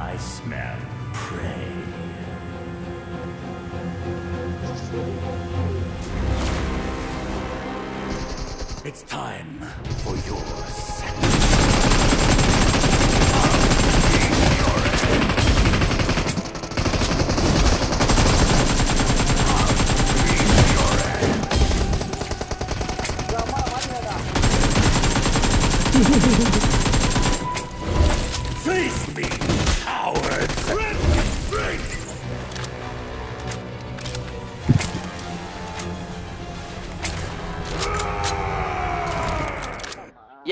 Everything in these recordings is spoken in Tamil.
I smell prey. It's time for your face me, cowards!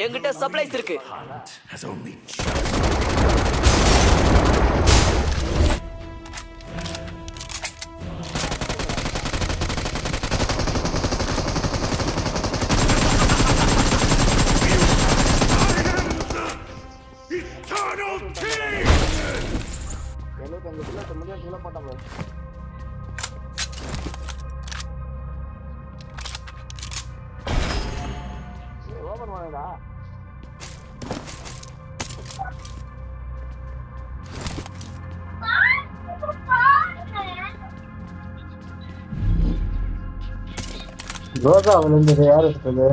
என்கிட்ட சப்ளைஸ் இருக்கு. Hunt has only just Eternal King! ரோஜா விழுந்தது யார் இருக்குது?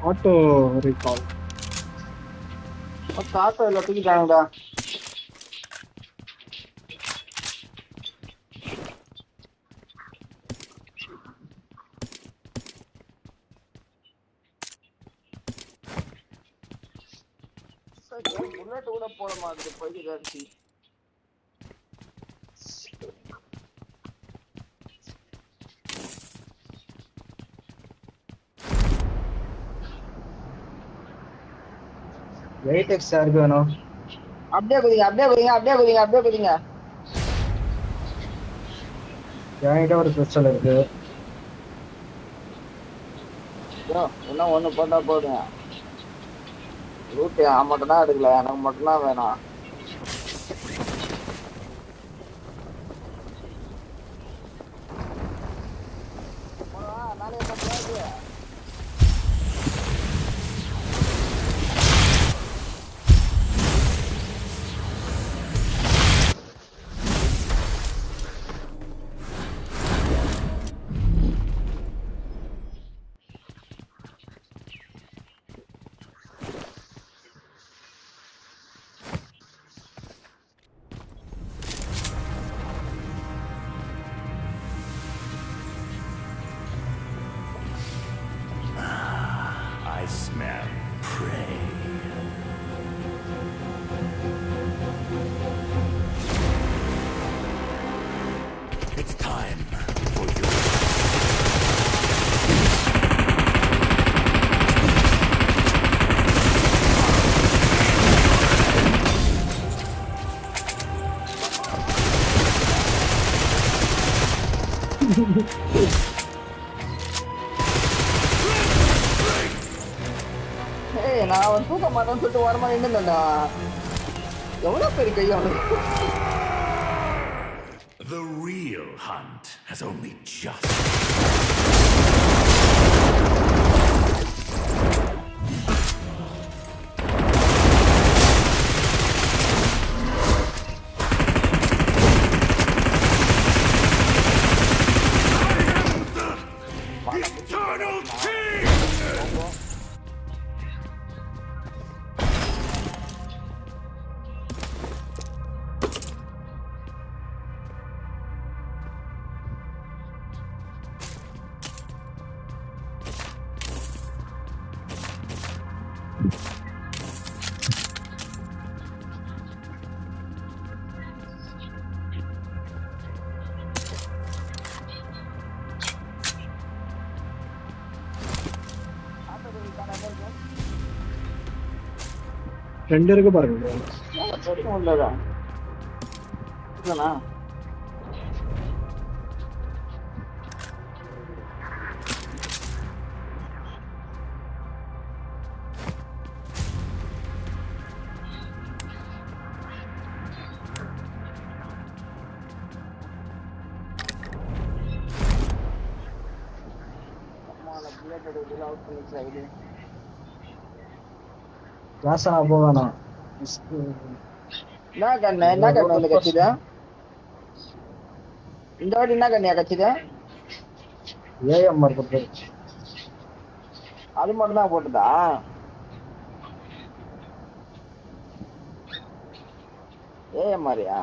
Auto recall. ஆட்டோ இல்லை தூக்கிட்டாங்கடா. புல்லட் கூட போட மாட்டேது போயிட்டு. வெயிட் எக்ஸ் யாருக்கு வேணும்? அப்படியே குதிங்க. என்கிட்ட ஒரு பிஸ்டல் இருக்கு. இன்னும் ஒண்ணு போட்டா போதுங்க. லூட்டு அவன் மட்டும் தான் எடுக்கல, எனக்கு மட்டும்தான் வேணும். I smell prey. It's time for your நான் அவன் தூக்க மாட்டேன்னு சொல்லிட்டு வரமா நின்னுடா. எவ்வளவு பெரிய கையா அவனுக்கு. The real hunt has only just Eternal King! ரெண்டு இருக்கு பாருங்க. அவுட் பண்ணிச்சு ஐடி. கிளாஸா போவேணா என்ன கண்ணு வந்து கட்சிது இந்த வாட்டி என்ன கண்ணியா கட்சிது? ஏஎம்ஆர் கொடுத்தது. அது மட்டும் தான் போட்டுதா? ஏஎம்ஆரியா?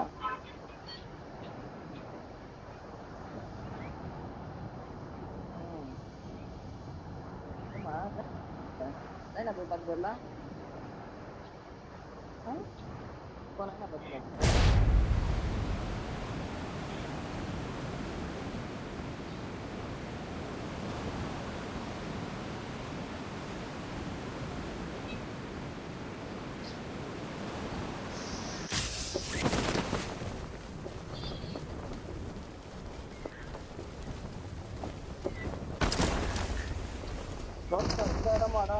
என்ன போய் பார்த்து வரலாம். போனா என்ன பார்த்து இந்த இடமாடா?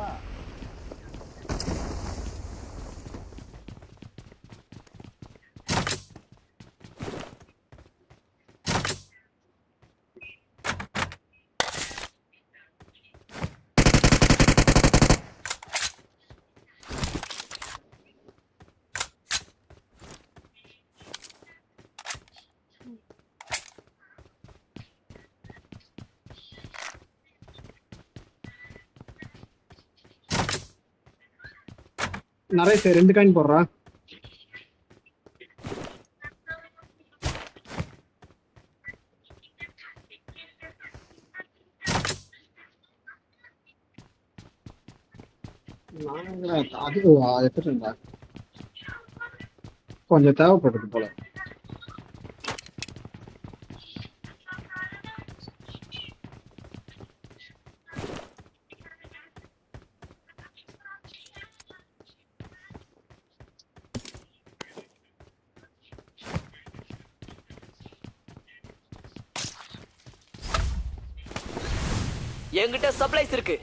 நிறைய 2 காயின் போடுறா. அது எடுத்துட்டா கொஞ்சம் தேவைப்படுது போல. என்கிட்ட சப்ளைஸ் இருக்கு.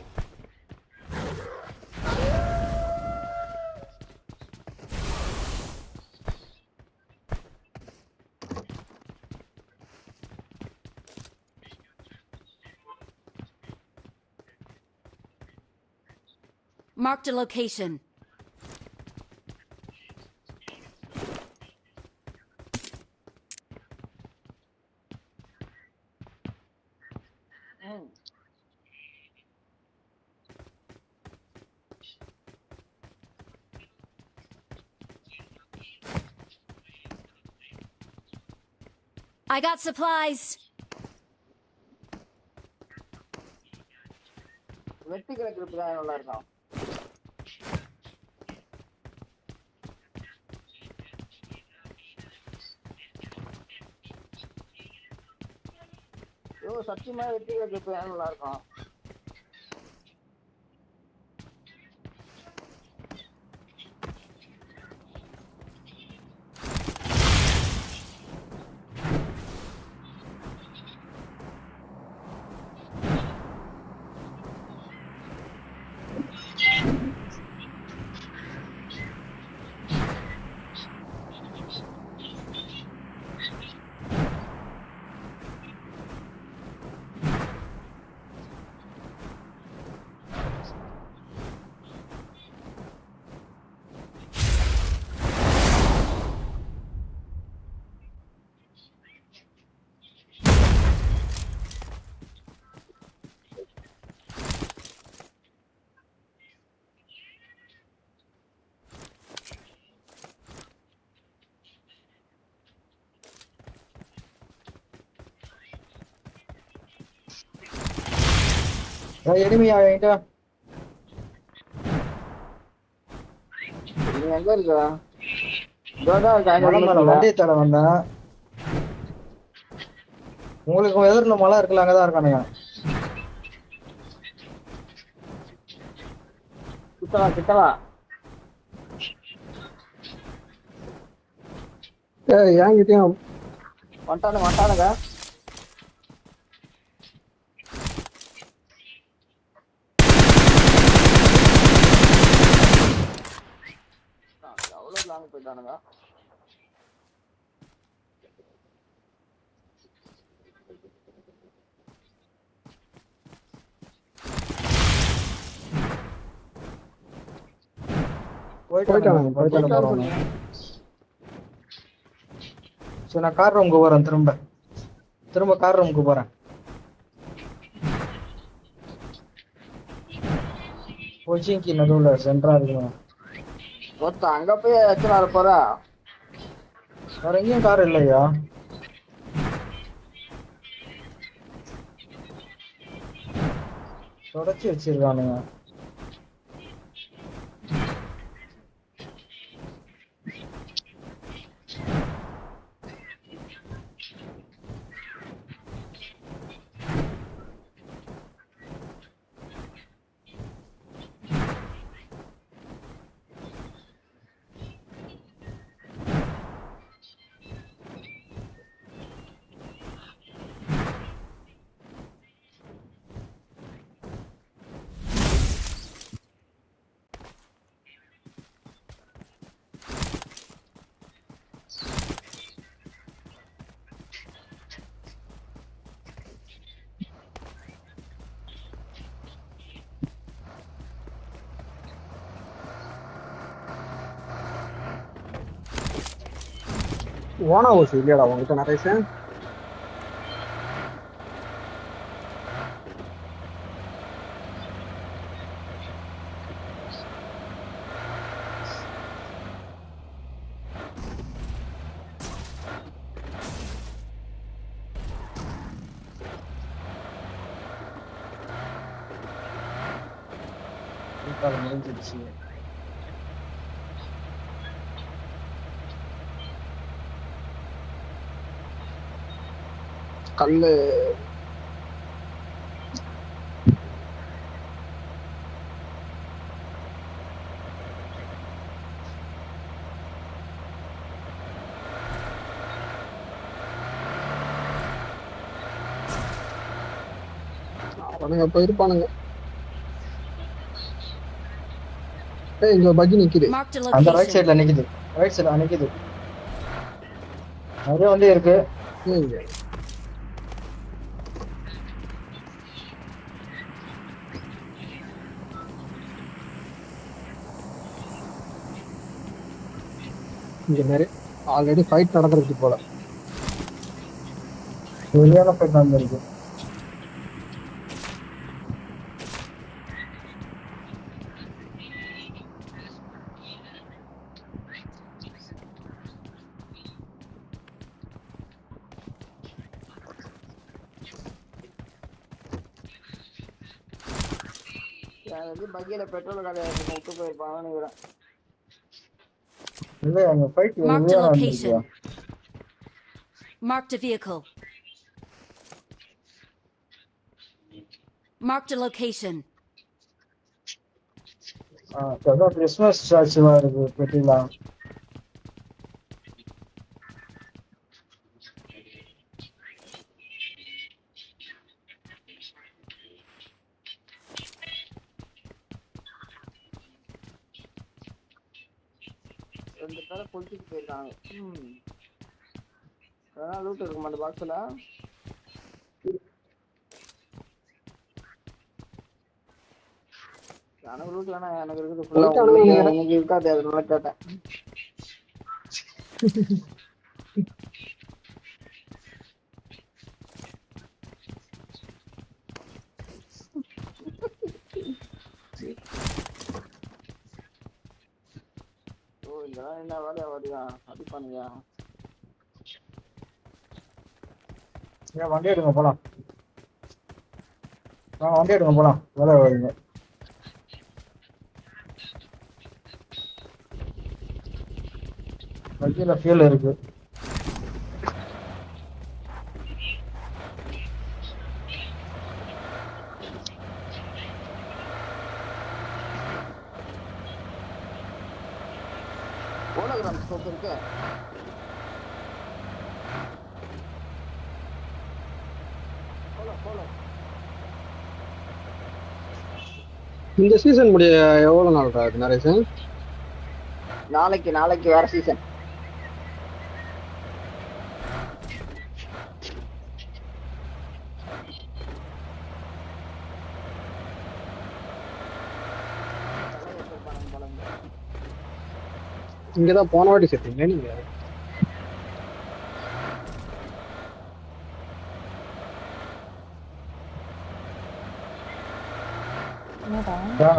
Marked a location. I got supplies. வெட்டி கிடக்கு தான் நல்லா இருக்கும். சத்தியமா வெட்டி கிடக்கு நல்லா இருக்கும். எனிமையா என்கிட்ட நீ எங்க இருக்க? இதோதான் இருக்கா? மலை மேல வண்டியை தேட வந்தேன். உங்களுக்கு எதிரில் மலை இருக்குல்ல, அங்கதான் இருக்கானுங்க. கிட்டவா என்கிட்டயும் வந்துட்டானுங்க. எவ்வளவு லாங் போயிட்டானுங்க. போயிட்டானுங்க போயிட்டானு போறோம். சரி நான் கார் ரூமுக்கு போறேன். திரும்ப கார் ரூமுக்கு போறேன். கோச்சிங்க்கு நடுவுல சென்டரா இருக்கணும். அங்க போய் எத்தனை நாள் போற? வேற எங்கேயும் கார் இல்லையா? தொடச்சி வச்சிருக்கானுங்க. ஓனா ஓசி இல்லையாடா உங்ககிட்ட நரேஷ்? முடிஞ்சிருச்சு. கல்லு அவனுங்க போயிருப்பானுங்க. இங்க பக்கி நிக்குது. Marked a அந்த ரைட் location. சைடுல நிக்குது. ரைட் சைடுல நிக்குது. நிறைய வண்டி இருக்கு. இங்க இங்க நிறைய ஆல்ரெடி ஃபைட் நடந்துருக்கு போல. வெளியான ஃபைட் நடந்திருக்கு. பக்கியில பெட்ரோல் கடையை விட்டு போயிருப்பாங்கன்னு நினைக்கிறேன். இல்ல அங்க ஃபைட் Marked a வெளியான location. Marked a vehicle. Marked a location. அதான் கிறிஸ்மஸ் சாட்சிலாம் இருக்கு பெட்டிலாம். ரெண்டு பேரை பொழிச்சிட்டு போயிருக்காங்க. அதனால லூட் இருக்குமா அந்த பாக்ஸ்ல? எனக்கு லூட் வேணாம், எனக்கு இருக்குது ஃபுல்லா. எனக்கு இருக்காது, அதனால கேட்டேன். ஓ இதெல்லாம் என்ன வேலையா வருதா? அடிப்பானுங்க. ஏன் வண்டி எடுங்க போலாம். வண்டி எடுங்க போலாம். வேலை வருங்க. வண்டியில ஃபியூல் இருக்கு. ஹோலோகிராம் ஸ்கோப் இருக்கு. இந்த சீசன் முடிய எவ்வளவு நாள் ஆகுது நரேஷ்? நாளைக்கு வேற சீசன். இங்கதான் போன வாட்டி செத்தீங்க நீங்க.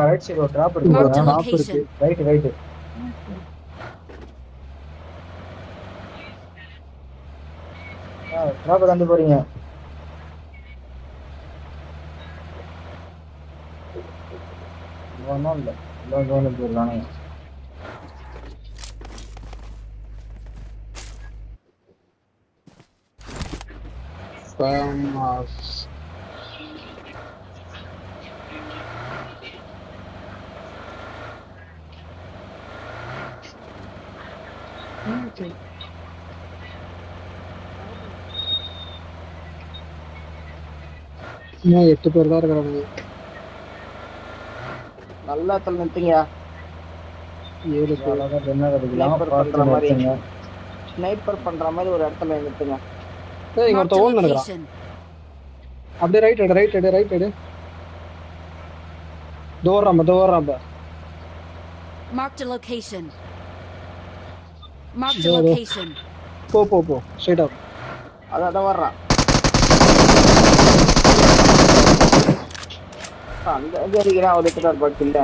ரைட் சைடு ஒரு டிராப் இருக்கு Marked a பாருங்க. location. ரைட் டிராப் தாண்டி போறீங்க. ஒன்றும் இல்லை, எல்லாம் கவனம் போயிடலாங்க. இன்னும் 8 பேர் தான் இருக்கிறாங்க. நல்ல இடத்துல நிறுத்துங்க. 7 பேர். அழகா என்ன கிடைக்கலாம் Sniper பண்ற பார்த்து மாதிரி. நிறுத்துங்க. ஸ்னைப்பர் பண்ற மாதிரி ஒரு இடத்துல நிறுத்துங்க. ஏய் இங்க Marked ஒருத்த a ஓன் நினைக்கிறான். location. அப்படியே ரைட் எடு. Door ராம்ப. Marked a location. Marked a Door. location. போ ஸ்ட்ரைட்டா. அதான் வர்றான். அங்க இருக்கிறான் ஒரு இடத்துல பட் இல்ல.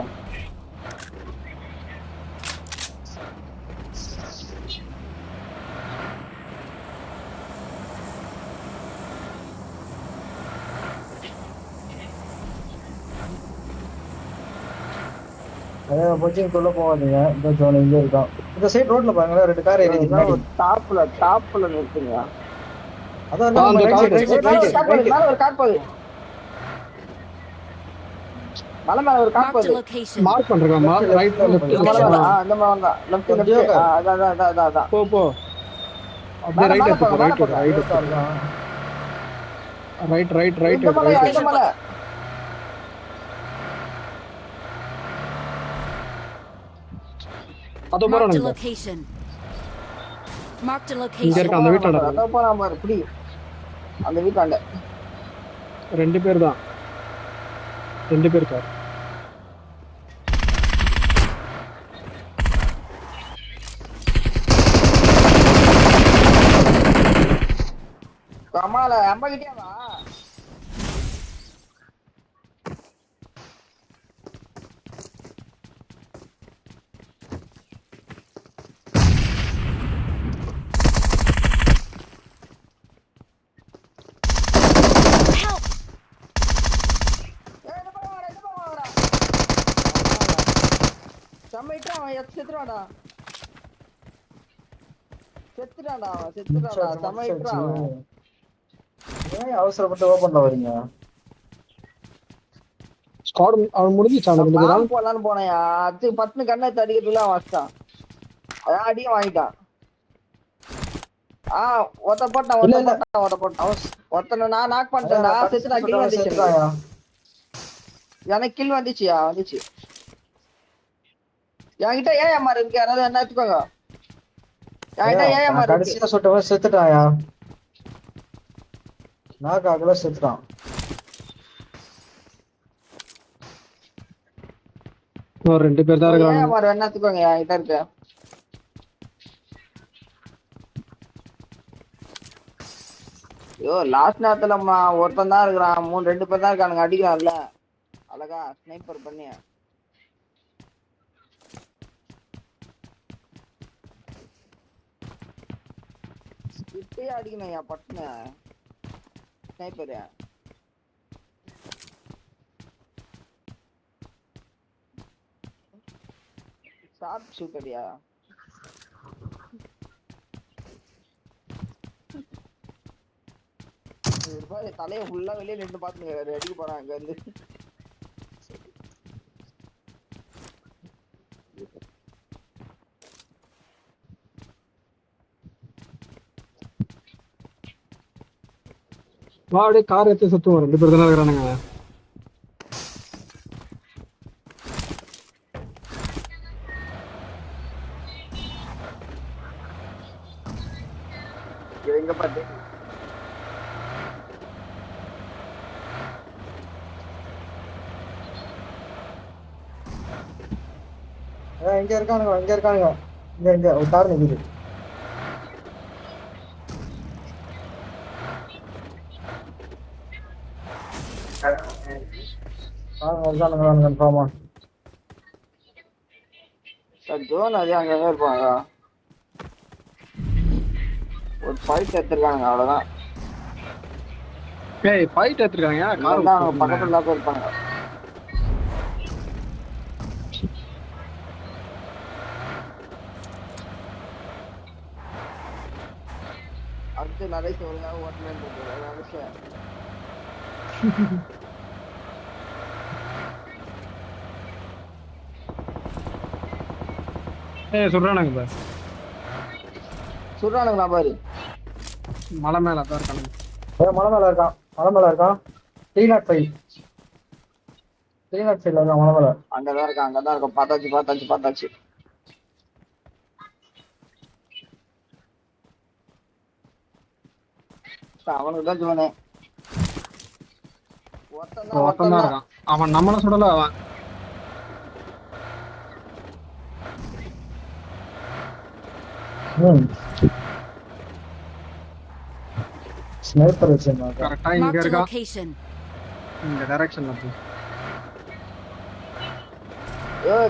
அதே கோச்சிங்குள்ள போகாதீங்க. இந்த ஜோன் இங்கே இருக்கான். இந்த சைடு ரோட்ல பாருங்களேன், 2 கார் ஏறி முன்னாடி. டாப்ல நிறுத்துங்க. அதான் அந்த ரைட் car சைடு மேல ஒரு கார் போகுது. மலை மேல ஒரு கார் Marked a போகுது. location. மார்க் பண்றேன். Right left. இந்த மலை மேல அந்த மலை வந்தா லெஃப்ட் அதான். போ. அப்படியே ரைட் மேல எடுத்து போங்க, மேல போங்க. ரைட். இந்த மலை அதோ Marked a போறானுங்க. location. Marked a இங்க location. இருக்க அந்த வீட்டாண்ட. அதான் போறான் பாரு புடி. அந்த வீட்டாண்ட 2 பேர் தான். 2 பேர் கார். கமால அம்மா கிட்டே வா. Help! இந்த பக்கம் வாடா. சமைட்டா அவன் செத்துறான்டா. சமைட்டா அவன். ஏன் அவசரப்பட்டு ஓபன்ல வரீங்க? ஸ்குவாட் அவன் முடிஞ்சிச்சான் ரெண்டு பேரா. பாம்பு போடலான்னு போனயா. அது 10 கண்ணை அடிக்கிறதுல அவன் வச்சிட்டான். அதான் அடியும் வாங்கிட்டான். ஒருத்த போட்டான். ஒருத்தனை நான் நாக் பண்ணிட்டேன்டா. செத்துடா. கில் வந்துச்சு. எனக்கு கில் வந்துச்சியா? வந்துச்சு. என்கிட்ட ஏஎம்ஆர் இருக்கு. யாராவது என்ன எடுத்துக்கோங்க. என்கிட்ட ஏஎம்ஆர் இருக்கு. கடைசியா சுட்டவன் செத்துட்டாயா? நாக்காகல செத்துட்டான். ஒரு 2 பேர் தான் இருக்காங்க. ஏஎம்ஆர் என்ன எடுத்துக்கோங்க. என்கிட்ட இருக்கு. ஐயோ லாஸ்ட் நேரத்துல ஒருத்தன் தான் இருக்கிறான். 2 பேர் தான் இருக்கானுங்க. அடிக்கிறான்ல அழகா ஸ்னைப்பர் பண்ணி. இப்பயே அடிக்கணும் என் பட்டுன ஸ்னைப்பர். ஷார்ப் ஷூட்டரியா? தலையை ஃபுல்லா வெளியே நின்று பாத்துங்க. அடிக்க போறான் அங்க இருந்து. வா அப்படியே கார் எடுத்து சுத்துவோம். 2 பேர் தானே இருக்கிறானுங்க. எங்க பாத்து இங்க இருக்கானுங்க. இங்க ஒரு கார் நிக்குது. கன்ஃபார்மா சார் ஜோன் அதே அங்கங்க இருப்பாங்க. ஒரு ஃபைட் எடுத்துருக்காங்க அவ்வளவுதான். ஏய் ஃபைட் எடுத்துருக்காங்க. இவன் அவங்க பக்கத்துல தான் இருப்பாங்க. அடுத்து நிறைய சொல்லுங்க ஓட்டலன்னு இருக்கு. ஏய் சொல்றானுங்க பாரு. சொல்றானுங்களா பாரு. மலை மேல தான் இருக்கானுங்க. மலை மேல இருக்கான். 305 இருக்கான் மலை மேல. அங்கதான் இருக்கான். பார்த்தாச்சு. அவனுக்கு தான் சொன்னேன். ஒருத்தன் தான் இருக்கான். அவன் நம்மள சுடல. அவன் ஸ்னைப்பர் வச்சிருந்தாங்க. கரெக்டா இங்க Marked a இருக்கான். location. இந்த டைரக்ஷன்ல போ.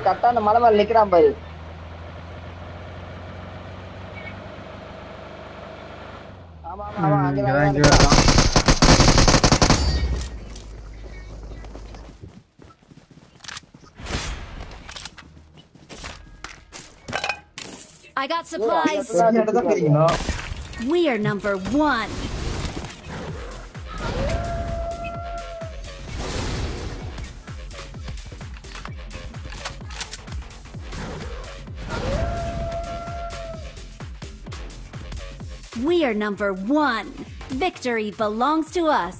கரெக்டா அந்த மலை மேல நிக்கிறான் பாரு. ஆமா இங்க அங்கதான் இருக்கான். I got supplies. தான் தெரியுங்களா? We are number 1. We are number 1. Victory belongs to us.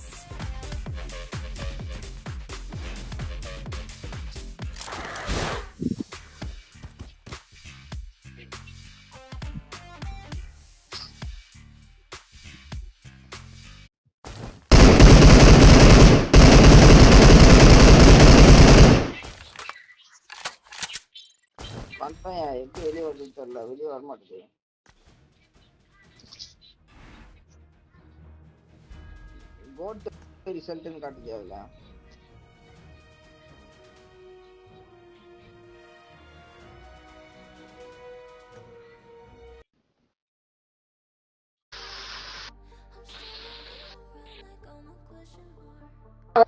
எப்படி வெளியே வருதுன்னு தெரியல. வெளியே வர மாட்டேங்குது. கோட் ரிசல்ட்னு காட்டுது அதுல.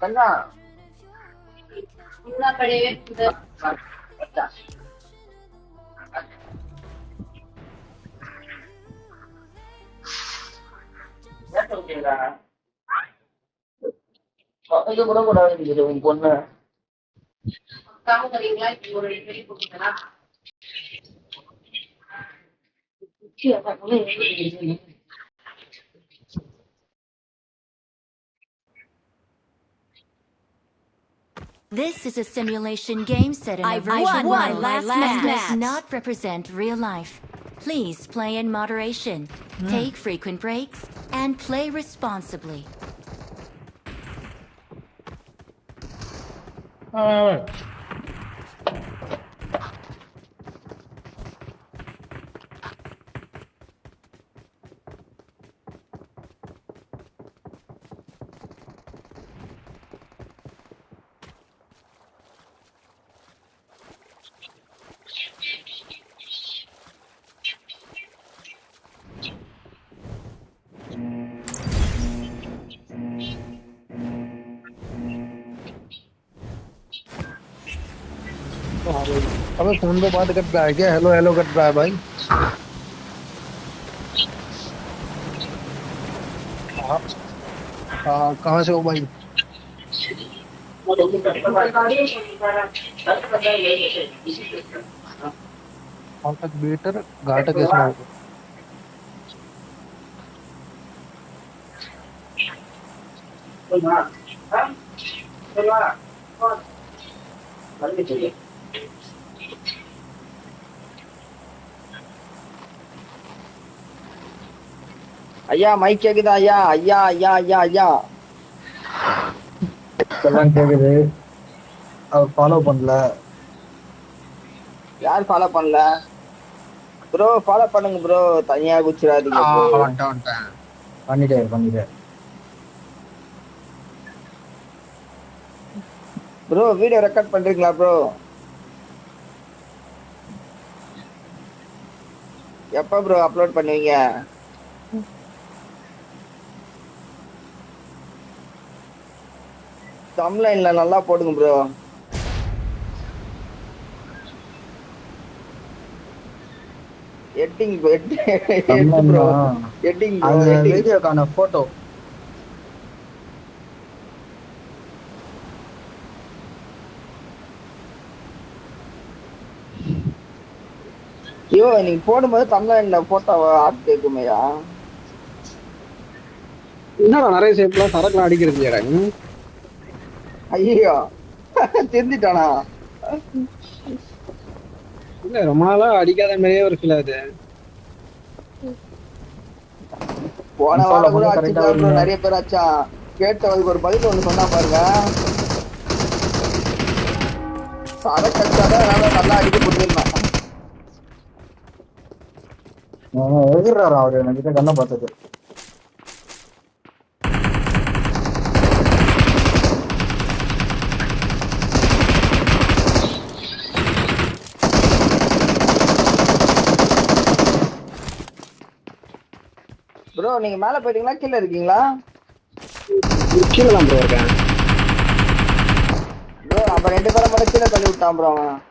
கண்ணா கூட கூடாது உன் பொண்ணு. This is a simulation game set in a I've version won of my last match. does not represent real life. Please play in moderation, take frequent breaks, and play responsibly. अबे फोन पे बात कर रहा है क्या? हेलो हेलो कर रहा है भाई। हाँ कहाँ से हो भाई? घाटक बेटर घाटक इसमें होगा। ஐயா மைக் கேக்குதா ஐயா? ஐயா ஐயா ஐயா ஐயா எல்லாம் கேக்குது. அவர் ஃபாலோ பண்ணல. யார் ஃபாலோ பண்ணல? ப்ரோ ஃபாலோ பண்ணுங்க ப்ரோ, தனியா குச்சிடாதீங்க ப்ரோ. வந்துட்டேன் பண்ணிட்டேன். ப்ரோ வீடியோ ரெக்கார்ட் பண்றீங்களா ப்ரோ? எப்ப ப்ரோ அப்லோட் பண்ணுவீங்க? தம்ப்லைன்ல நல்லா போடுங்க ப்ரோ. எட்டிங் ப்ரோ, எட்டிங் ப்ரோ, அது எட்டிங். வீடியோக்கான போட்டோ. ஐயோ நீங்க போடும்போது தம்ப்லைன்ல போட்டோ ஆட் கேக்குமையா? என்னடா நிறைய சேப்லாம் சரக்குலாம் அடிக்கிறது இல்லையாடா நீ? ஐயோ தெரிஞ்சிட்டானா? இல்ல ரொம்ப நாளா அடிக்காத மாதிரியே ஒரு ஃபீல் ஆகுது. போன Unfollow வாரம் கூட பண்ணி correct ஆ அடிச்சுதான் ப்ரோ, வருவீங்க. நிறைய பேர் அடிச்சா. கேட்டவனுக்கு ஒரு பதில் ஒண்ணு சொன்னா பாருங்க. சரக்கு அடிச்சாதான் நல்லா அடிக்க போட்டுருந்தான். எதிர்றாரு அவரு என்கிட்ட கண்ணை பார்த்தது. ப்ரோ நீங்க மேல போயிட்டீங்களா கீழே இருக்கீங்களா? கீழே தான் ப்ரோ இருக்கேன். ப்ரோ நம்ம 2 பேரை மட்டும் கீழே தள்ளி விட்டான் ப்ரோ அவன்.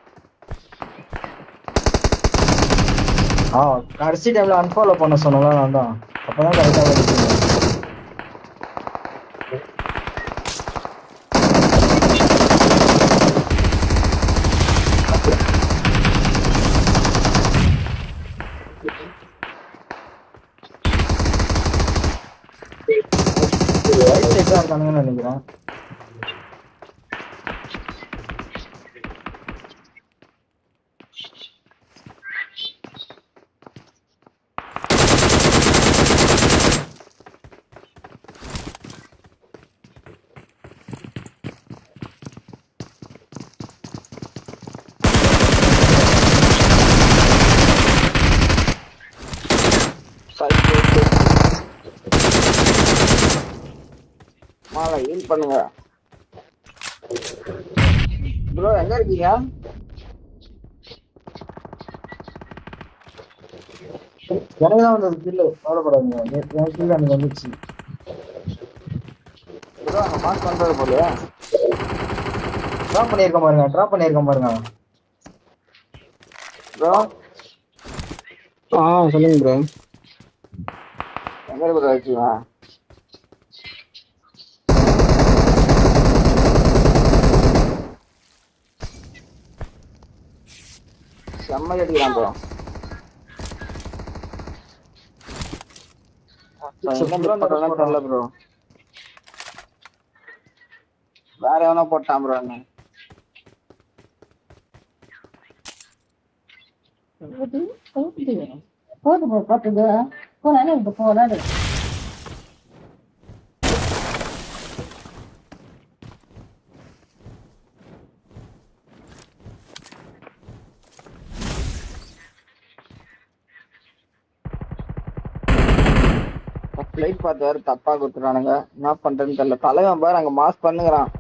கடைசி டைம்ல அன்ஃபாலோ பண்ண சொன்னல நான் தான். அப்பதான் கரெக்டா வருது. இருக்கானுங்கன்னு நினைக்கிறேன். மாலை ஹீல் பண்ணுங்க ப்ரோ. எங்க இருக்கீங்க? எனக்கு தான் வந்தது கில்லு, கவலைப்படாதீங்க. என் கில்லு எனக்கு வந்துச்சு. ப்ரோ அங்க மாஸ் பண்றது போலயா? ட்ராப் பண்ணியிருக்கேன் பாருங்க. ப்ரோ சொல்லுங்க ப்ரோ. எங்க ப்ரோ இருக்கீங்க? செம்ம அடிக்கிறான் ப்ரோ. என்ன மிஸ் பண்றதுன்னு தெரியல ப்ரோ. வேற எவனோ போட்டான் ப்ரோ. என்ன பிளைட் பார்த்து வேற தப்பா கொடுத்துறானுங்க. என்ன பண்றதுன்னு தெரியல. தலைவன் பாரு அங்க மாஸ் பண்ணுகிறான்.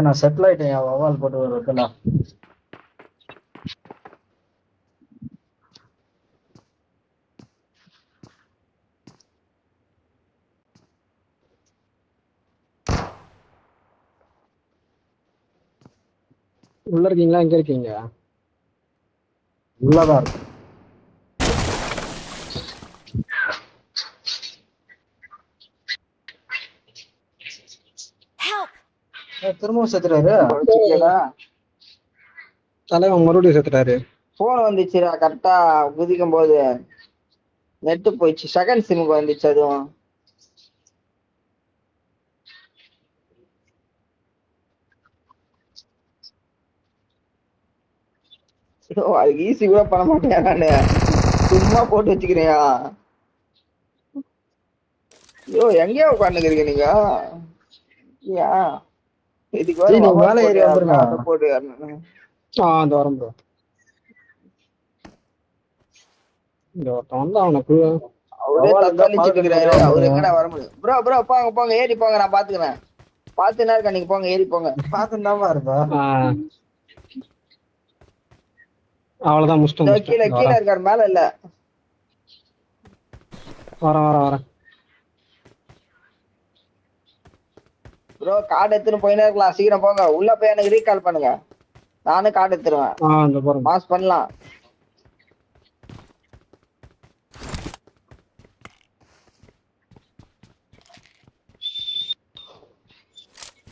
நான் செட்டில் ஆயிட்டேன். வவால் போட்டு ஒரு வைக்கலாம். உள்ள இருக்கீங்களா? எங்க இருக்கீங்க? உள்ளதான் இருக்கு. திரும்பவும் செத்துறாரு. தலைவன் மறுபடியும் செத்துட்டாரு. போன் வந்துச்சுடா கரெக்டா குதிக்கும் போது. நெட்டு போயிடுச்சு. செகண்ட் சிமுக்கு வந்துச்சு அதுவும். அதுக்கு ஈஸி கூட பண்ண மாட்டேன் நானு. சும்மா போட்டு வச்சுக்கிறியா? ஐயோ எங்கேயா உட்காந்துக்கிறீங்க நீங்க ஐயா இதுக்கு ஜி, நீங்க வர மேல ஏறி வந்துருங்க. போட்டு அந்த வரேன் ப்ரோ. இந்த ஒருத்தன் வந்து அவனுக்கு அவரே தக்காளிச்சிட்டு இருக்கிறாரு. அவரு எங்கடா வர முடியும்? ப்ரோ ப்ரோ போங்க போங்க ஏறி போங்க, நான் பாத்துக்கிறேன். பாத்துனா இருக்கா, நீங்க போங்க ஏறி போங்க. பாத்துதாமா இருப்பா. அவ்வளவுதான் முடிச்சிட்டோம். கீழே கீழே இருக்காரு, மேல இல்ல. வரேன். ப்ரோ கார்டு எடுத்துன்னு போயினே இருக்கலாம், சீக்கிரம் போங்க. உள்ள போய் எனக்கு ரீகால் பண்ணுங்க, நானும் கார்டு எடுத்துருவேன். மாஸ் பண்ணலாம்.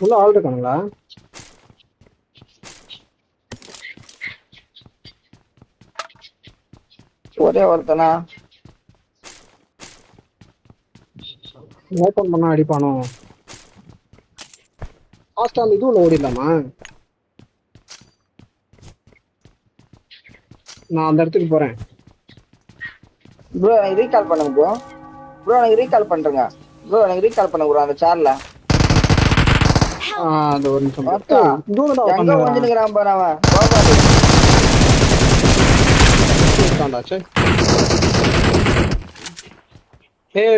உள்ள ஆள் இருக்கானுங்களா? ஒரே ஒருத்தனா ஓபன் பண்ணா அடிப்பானோ? லாஸ்ட் அந்த இதுல ஓடிடலாமா? நான் அந்த இடத்துக்கு போறேன். ப்ரோ எனக்கு ரீகால் பண்ணுங்க ப்ரோ. ப்ரோ எனக்கு ரீகால் பண்றேங்க. ப்ரோ எனக்கு ரீகால் பண்ணுங்க ப்ரோ அந்த சேர்ல. அந்த ஒரு நிமிஷம். எங்க வந்துக்கிறான் பாரு அவன்.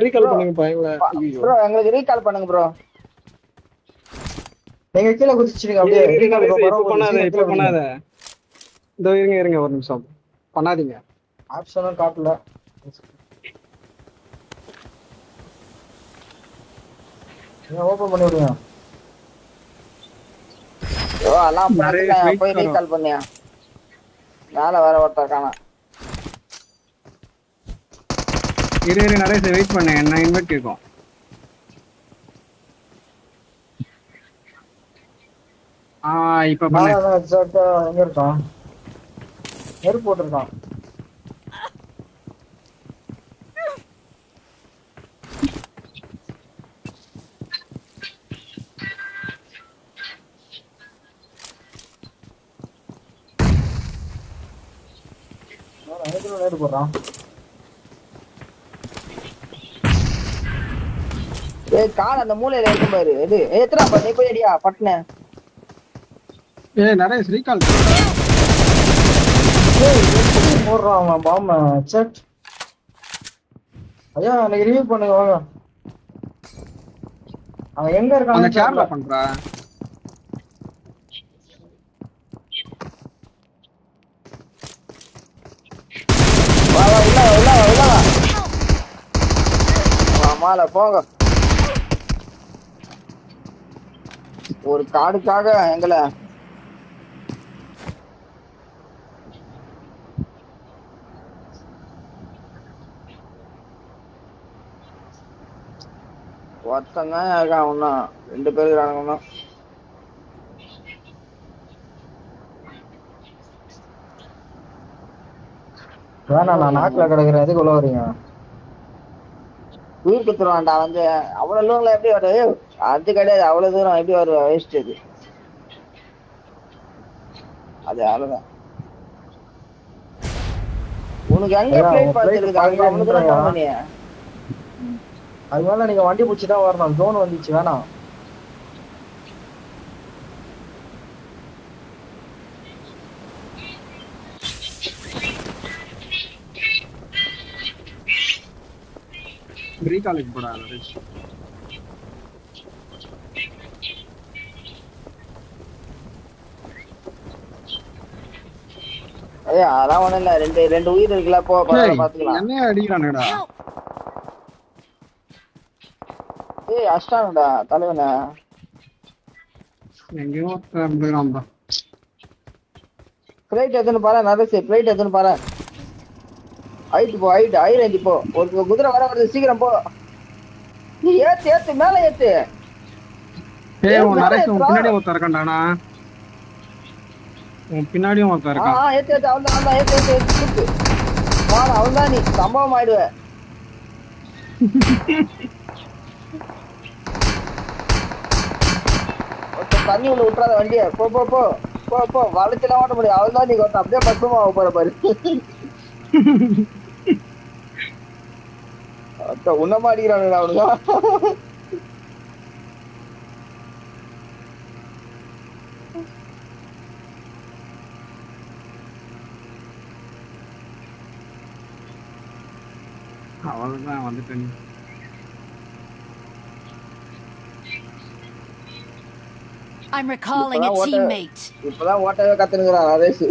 ரீகால் பண்ணுங்க பாருங்களா. ப்ரோ எங்களுக்கு ரீகால் பண்ணுங்க ப்ரோ. நீங்க கீழ குதிச்சிடுங்க அப்படியே. இப்ப பண்ணாத. இதோ இருங்க ஒரு நிமிஷம். பண்ணாதீங்க. ஆப்ஷனும் காட்டல. ஓபன் பண்ணி விடுங்க. எல்லாம் போய் ரீகால் பண்ணியா. மேல வேற ஒருத்தர் காணா. நிறைய வெயிட் பண்ணேன். என்ன இன்வைட் கேட்கும். இப்ப எக்ஸாக்ட்டா எங்க இருக்கான்? நெருப்பு போட்டிருக்கான். நேரு போடுறான். கால் அந்த மூலையில இருக்கும் பாரு. எது எத்தனை நீ போய் அடியா பட்டுன. நிறைய ரீகால் போடுறான் அவன் பாம். செட் ஐயா எனக்கு ரிவ்யூ பண்ணுங்க வாங்க. அவன் எங்க இருக்கான்? அந்த சேர்ல பண்றா. மால போங்க. ஒரு காடுக்காக எங்களை ஒருத்தங்க இருக்கான். ஒன்னா 2 பேர் இருக்காங்க. வேணாம், நான் நாக்குல கிடக்குறேன். எதுக்கு உள்ள வரீங்க? உயிர் குத்துருவான்டா வந்து. அவ்வளவு தூரம் எப்படி வருது? அது கிடையாது, அவ்வளவு தூரம் எப்படி வருவா? வேஸ்ட் அது. அது அவ்வளவுதான். உனக்கு எங்க பிளேட் பார்த்துருக்குது? அவ்வளவு தூரம் போக பண்ணிய. அது மேல நீங்க வண்டி பிடிச்சிதான் வரணும். ஜோன் வந்துச்சு. வேணாம். ரீகாலுக்கு போடா. அதான் ஒண்ணும் இல்ல. ரெண்டு உயிர் இருக்குல்ல. போ பாத்துக்கலாம். என்ன அடிக்கிறானுடா. அஷ்டானுடா தலைவன. எங்கேயோ இருந்துக்கிறான்பா. பிளைட் எத்தனை பாரு. நரசு பிளைட் எத்தனை பாரு. ஹைட் போ. ஹைட் ஹை ரேஞ்ச் போ. ஒரு குதிரை வர வருது, சீக்கிரம் போ. நீ ஏத்து மேல ஏத்து. பின்னாடி ஒருத்தர் இருக்கான்டானா. பின்னாடியும் ஒருத்தர் இருக்கான். ஏத்து அவள்தான் ஏத்து. அவள்தான் நீ சம்பவம் ஆயிடுவ. தண்ணி உள்ள விட்டுறாத வண்டிய. போ போ போ போ போ. வளைச்செல்லாம் ஓட்ட முடியாது. அவள்தான் நீ கொத்த அப்படியே பசுமா போற பாரு. அத்த உன்னமா அடிக்கிறானுடா அவனுங்க. அவ்வளவுதான் வந்துட்டேன். I'm recalling a இப்பதான் ஓட்ட- teammate. இப்பதான் ஓட்டவே கத்துனுக்குறான் ரேஸ்.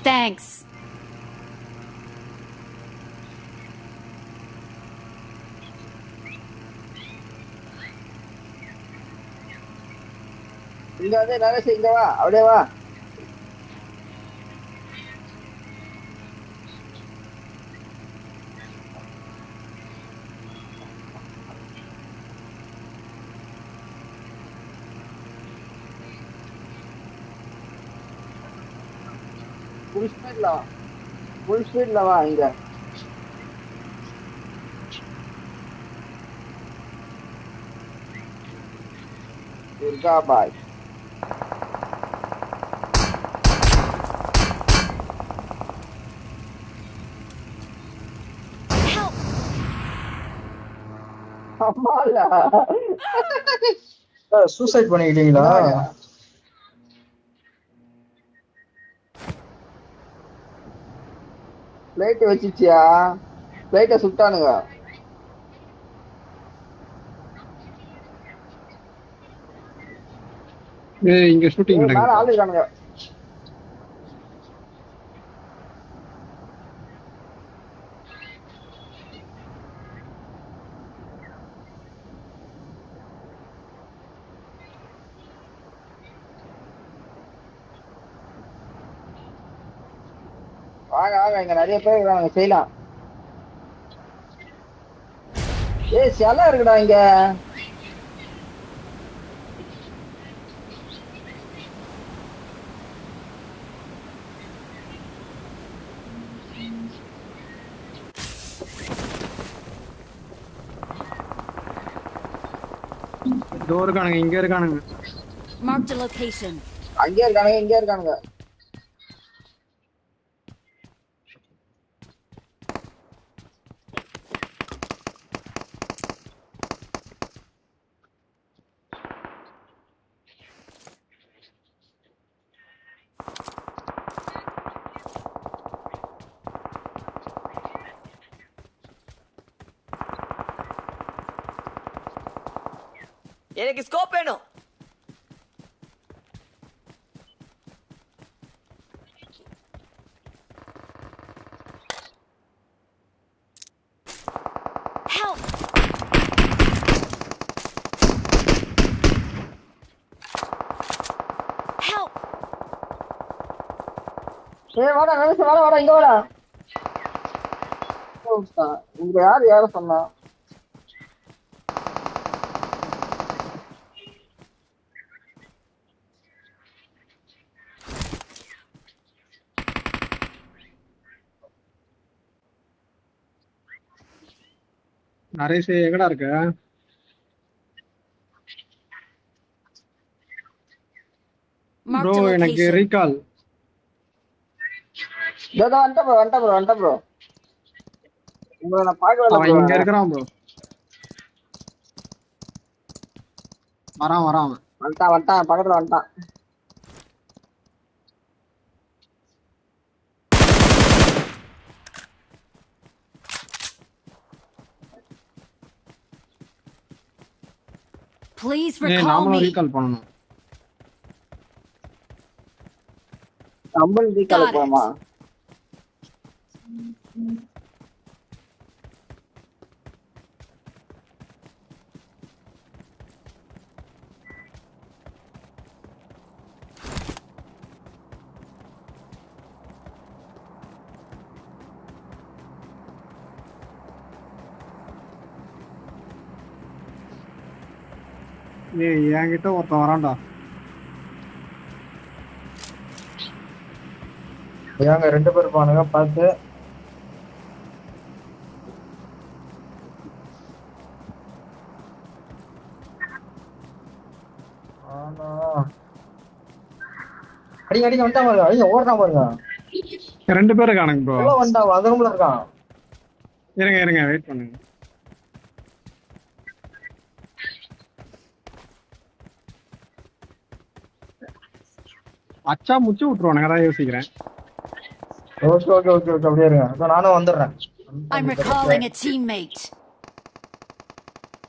Thanks. இங்க வந்து நரேஷ் இங்க வா, அப்படியே வா. ஃபுல் ஸ்பீட்ல வா இங்க. துர்கா பாய். Help! அம்மால சூசைட் பண்ணிக்கிட்டீங்களா? பிளைட் வச்சிச்சியா? பிளைட்ட சுட்டானுங்க. ஏய் இங்க ஷூட்டிங் மேல நடக்குது. ஆளு இருக்கானுங்க. வாங்க வாங்க, இங்க நிறைய பேர் இருக்காங்க, செய்யலாம். ஏய் சிலை இருக்குடா இங்க. இதோ இருக்கானுங்க, இங்க இருக்கானுங்க. Marked a location. அங்கே இருக்கானுங்க, இங்கே இருக்கானுங்க. எனக்கு ஸ்கோப் வேணும். Help! Help! ஏய் வாடா நரேஷ், வாடா வாடா, இங்க வாடா. இங்க யாரு சொன்னா? நரேஷ் எங்கடா இருக்க? ப்ரோ Marked a எனக்கு location. ரீகால். இதோ வந்துட்ட ப்ரோ. உங்களை நான் பார்க்கவே அவன் இங்க இல்லை. இருக்கிறான் ப்ரோ. வரான் அவன். வந்துட்டான் பக்கத்துல வந்துட்டான். Please ஏய் recall நாமளும் me. ரீகால் பண்ணணும். Company recall Got it. போமா? ஏய் என்கிட்ட ஒருத்தன் வரான்டா. ஏங்க 2 பேர் பானுங்க பார்த்து. ஆனா அடிங்க வந்துட்டான் பாருங்க. அடிங்க ஓடுறான் பாருங்க. 2 பேர் இருக்கானுங்க ப்ரோ. எவ்வளவு வந்துட்டான்? அந்த ரூம்ல இருக்கான். இருங்க வெயிட் பண்ணுங்க. அச்சா முச்சு விட்டுருவானுங்க, அதான் யோசிக்கிறேன். ஓகே ஓகே ஓகே ஓகே அப்படியே இருங்க. அப்ப நானும் வந்துடுறேன். I'm recalling a teammate.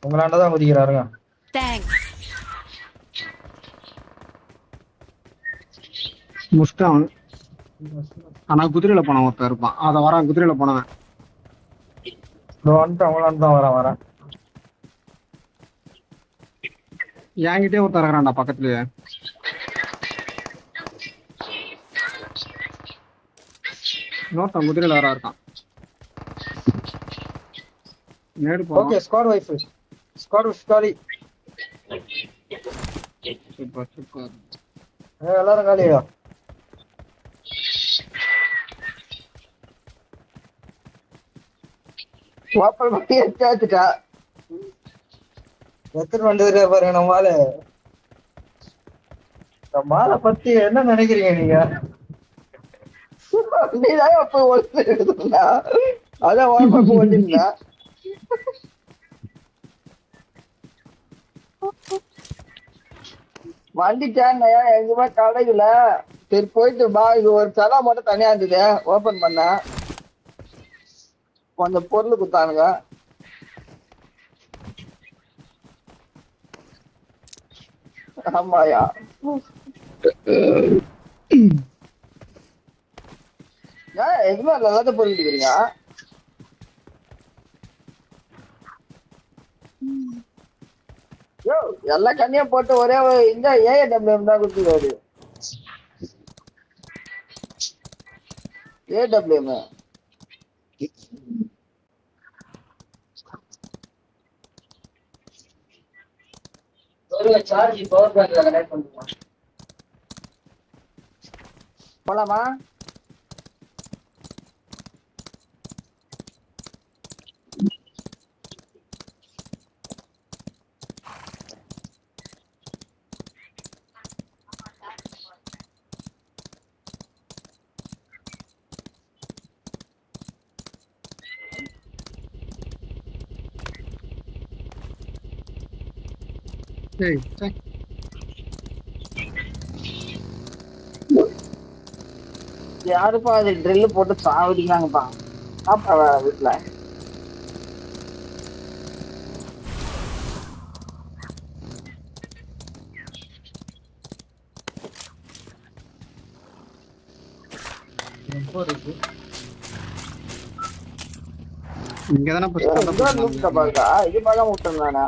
உங்களாண்ட தான் குதிக்கிறாருங்க. Thanks. முஸ்டான் ஆனா குதிரையில போன ஒருத்தன் இருப்பான், அத வரான் குதிரையில போனவன். வந்துட்டு அவங்களாண்ட தான் வரேன். என்கிட்டயே ஒருத்தர் இருக்கிறான்டா பக்கத்துலயே. இன்னொருத்தன் குதிரையில வரா இருக்கான். நேடு ஓகே ஸ்குவாட் வைஃப் காலி. Super super. எல்லாரும் காலியா? ஓப்பன் பண்ணி எடுத்தாச்சுட்டா. எத்தனை வந்தது பாருங்க நம்மால. நம்மால பத்தி என்ன நினைக்கிறீங்க நீங்க? நீதான் அப்ப ஒருத்தர் எடுத்துருந்தா அதான் ஓப்பன் ஓட்டிருந்தா. வண்டிட்டேன் எங்குமே கிடைக்கல. சரி போயிட்டு பா, இது ஒரு செலவு மட்டும் தனியா இருந்தது ஓபன் பண்ண. கொஞ்சம் பொருள் குத்தானுங்க. ஆமாயா ஏன் எதுவுமே எல்லாத்த பொருள் இருக்கிறீங்க? எல்லா கண்ணியும் போட்டு ஒரே இந்த ஏடபிள்யூஎம் தான் கொடுத்துருவாரு. ஏடபிள்யூஎம் சார்ஜ் பவர் பேங்க்ல கனெக்ட் பண்ணுவோம். போலாமா? ஏய் சே, யாருப்பா அது ட்ரில் போட்டு சாவடிக்கிறாங்கப்பா. அப்பா வீட்டுல இங்கதானே புஷ் பண்ண பாருக்கா. இது பார்க்காம விட்டுருந்தானா?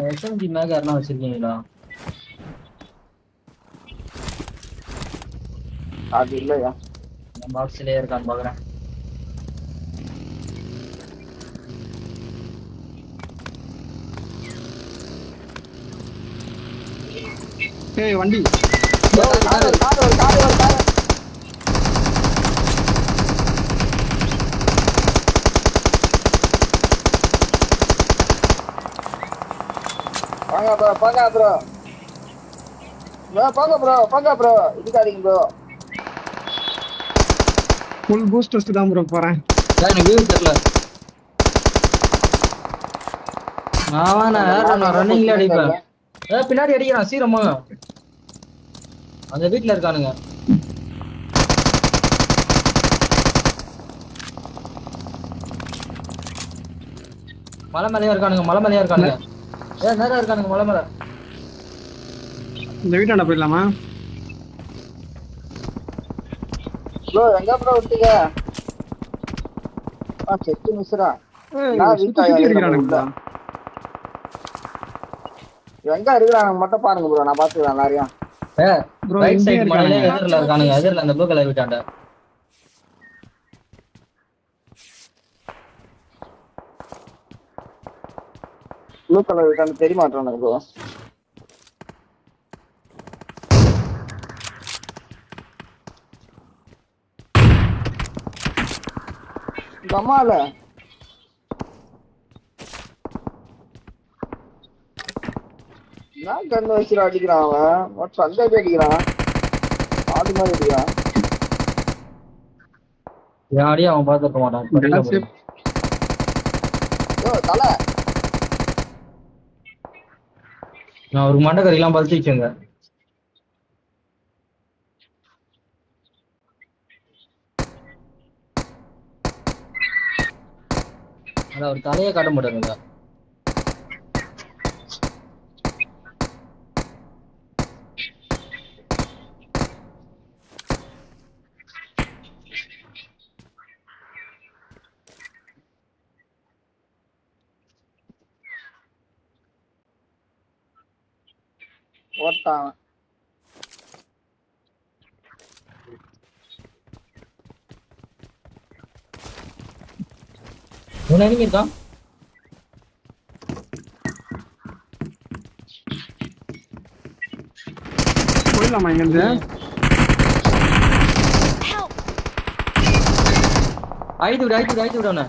எஸ்எம்ஜி மேக யாரெல்லாம் வச்சிருக்கீங்களா? அது இல்லையா? பாக்ஸ்லயே இருக்கான்னு பாக்குறேன். ஏய் வண்டி போங்க ப்ரோ இதுக்காதீங்க ப்ரோ. ஃபுல் பூஸ்ட் வச்சு தான் ப்ரோ போறேன். எனக்கு வியூ தெரியல. நான் ரன்னிங்ல அடிப்பேன். பின்னாடி அடிக்கிறான் சீரமா. அந்த வீட்டுல இருக்கானுங்க. மலை மேலயா இருக்கானுங்க. நேரா இருக்கானுங்க மலை மேல. இந்த வீட்டாண்ட போயிடலாமா? ப்ரோ எங்க ப்ரோ விட்டீங்க? செட்டு மிஸ்ரா. சுத்தி அடிக்கிறானுங்க. எங்க இருக்கிறானுங்க மட்டும் பாருங்க ப்ரோ, நான் பாத்துக்கிறேன் எல்லாரையும். ரைட் சைடு மலையில எதிரில இருக்கானுங்க. எதிரில அந்த ப்ளூ கலர் வீட்டாண்ட. ப்ளூ கலர் வீட்டாண்ட தெரிய மாட்டேன் ப்ரோ. கமால நான் கண்ணு வச்சுட்டு அடிக்கிறான் அவன் சந்தை அடிக்கிறான் ஆடு மாதிரி அடிக்கிறான் யாரையும் அவன் பார்த்துக்க மாட்டான் படியில போடு. யோ தலை நான் ஒரு மண்டக்கறிலாம் பறிச்சு வச்சேங்க. அதான் ஒரு தலையை காட்ட மாட்டாருங்க. ஓட்டான் உன்ன எங்க இருக்கான்? போயிடலாமா இங்க இருந்து? ஆயிட்டு விடு அவனை.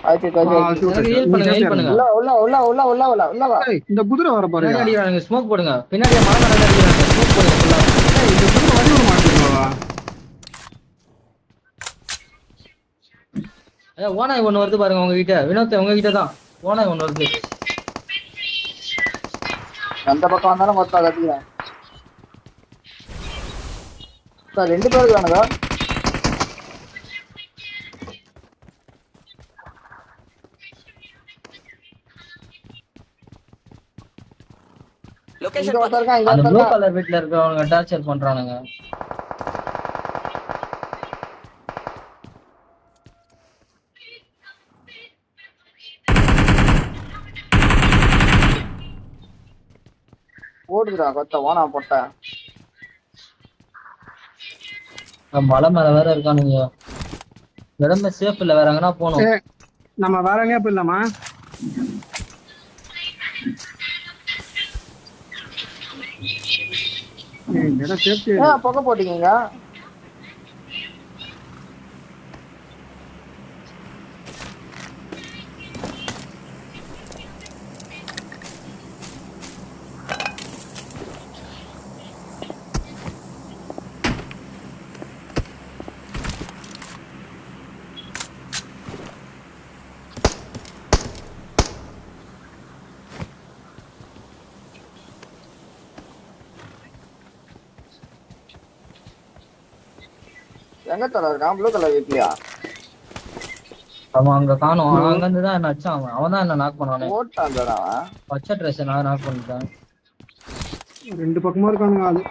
ஆயிட்டு எனக்கு ஹீல் பண்ணுங்க. உள்ள உள்ள உள்ள உள்ள உள்ள உள்ள உள்ள வா ஏய், இந்த குதிரை வர பாரு. பின்னாடி அடிக்கிறானுங்க, ஸ்மோக் போடுங்க. பின்னாடி மரம் மேல அடிக்கிறாங்க, ஸ்மோக் போடுங்க ஃபுல்லா. ஏய், இந்த குதிரை வழி விட மாட்டேங்குதுவா? ஓனாய் ஒண்ணு வருது பாருங்க உங்ககிட்ட. வினோத் உங்ககிட்ட தான் ஓனாய் ஒண்ணு வருது. அந்த பக்கம் வந்தாலும் மொத்தம் கட்டிக்கிறேன் சார். 2 பேர் இருக்கானுங்க. இங்க லொகேஷன் ஒருத்தர் இருக்கான், இங்க அந்த ஒருத்தர் ப்ளூ இருக்கான். கலர் வீட்ல இருக்கவங்க டார்ச்சர் பண்றானுங்க. ஓடுதுடா கொத்த ஓனா போட்ட. மலை மேல வேற இருக்கானுங்க. இடமே சேஃப் இல்ல, வேற எங்கன்னா போகணும். ஏய், நம்ம வேற எங்கேயா போயிடலாமா? ஏய், இந்த இடம் சேஃப்டி. புகை போட்டீங்க. எங்க தலை இருக்கான்? ப்ளூ கலர் வீட்லயா? அவன் அங்க காணோம். அங்க இருந்து தான் என்ன அடிச்சான். அவன் தான் என்ன நாக் பண்ணானே. ஓட்டான்டா அவன். பச்சை ட்ரெஸ் நான் நாக் பண்ணிட்டேன். 2 பக்கமா இருக்கானுங்க ஆளு.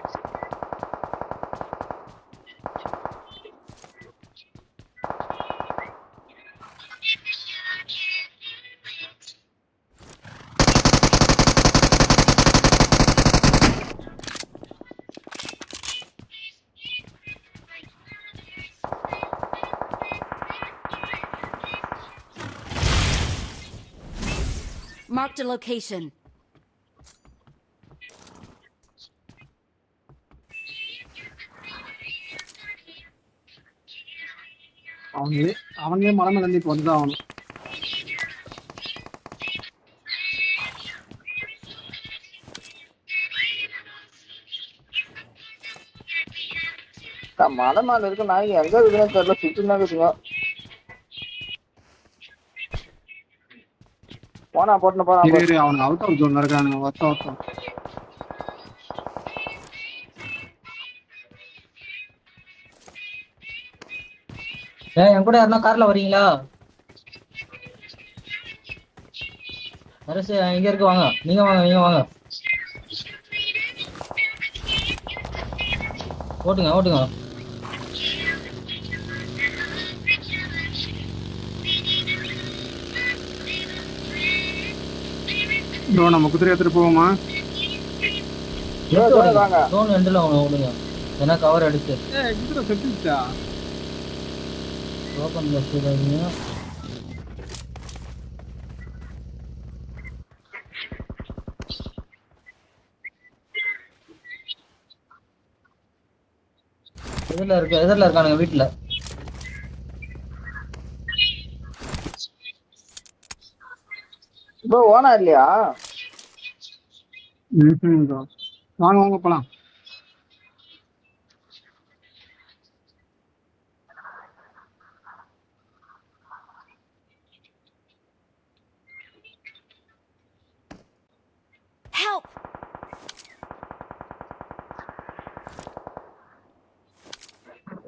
Marked a location. அவங்களே மலை மேல இருந்து இப்ப வந்துதான் ஆகணும். மலை மேல இருக்கு. நான் எங்க இருக்குன்னு தெரியல. சுத்தி தான் இருக்குங்க. போனா போட்டு போறான். இரு, அவனுக்கு அவுட் ஆஃப் ஜோன்ல இருக்கானுங்க. ஒருத்தன் என் கூட யாருன்னா கார்ல வரீங்களா? அரசு இங்க இருக்கு, வாங்க. நீங்க வாங்க. ஓட்டுங்க. ப்ரோ, நம்ம குதிரை எடுத்துட்டு போவோமா? வாங்க. ஜோன் எண்ட்ல ஓடுங்க. ஏன்னா கவர் அடிச்சு குதிரை செத்துச்சா? ஓபன் வச்சுருங்க. எதிரில் இருக்கானுங்க வீட்டுல. ப்ரோ ஓனா இல்லையா? bro. வாங்க வாங்க போலாம். Help!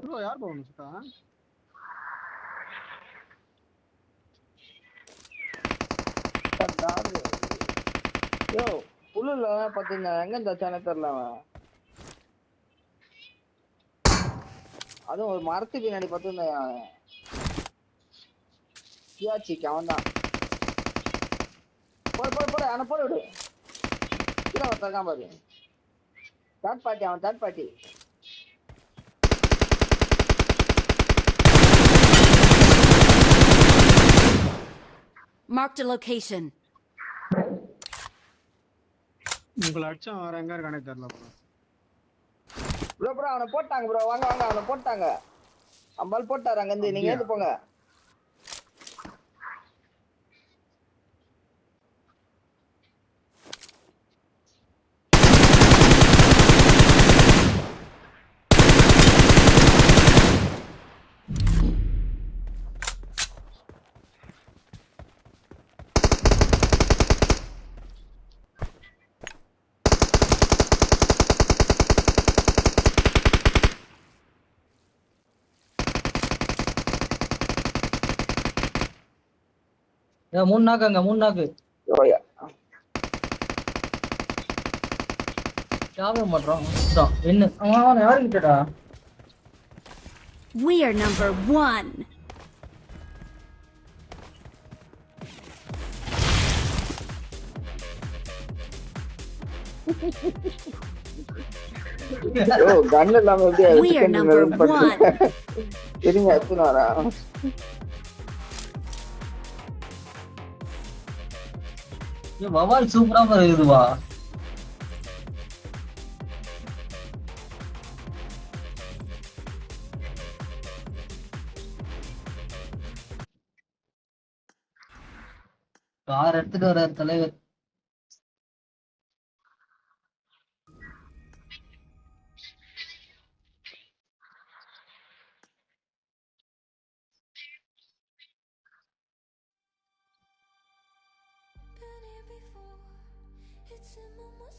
ப்ரோ யார் ப்ரோ சுத்தா? யோ புல்லுல பாத்தீங்கன்னா எங்க இந்த சேனல் தெரியல அவன். அதுவும் ஒரு மரத்து பின்னாடி பார்த்துருந்தேன் அவன். சியாச்சிக்கு அவன் தான். போட அவனை போட விடு. கீழே ஒருத்தருக்கான் பாரு. தேர்ட் பார்ட்டி அவன் third party. Marked a location. உங்களை அடிச்சா வேற எங்க இருக்கானே தெரியல ப்ரோ. ப்ரோ அவனை போட்டாங்க ப்ரோ. வாங்க அவனை போட்டாங்க. அம்பால் போட்டாரு அங்க இருந்து. நீங்க ஏந்து போங்க. மூணு நாக்கு ஓயா சாப்பிட மாட்டோம். என்ன அவன் யாரு கிட்டடா? We are number 1. யோ கன் இல்லாம எப்படி We are number 1. இருங்க எத்தனை வரா? வவால் சூப்பரா இருக்குதுவா. கார் எடுத்துட்டு வர தலைவர். Been here before. It's in my muscles.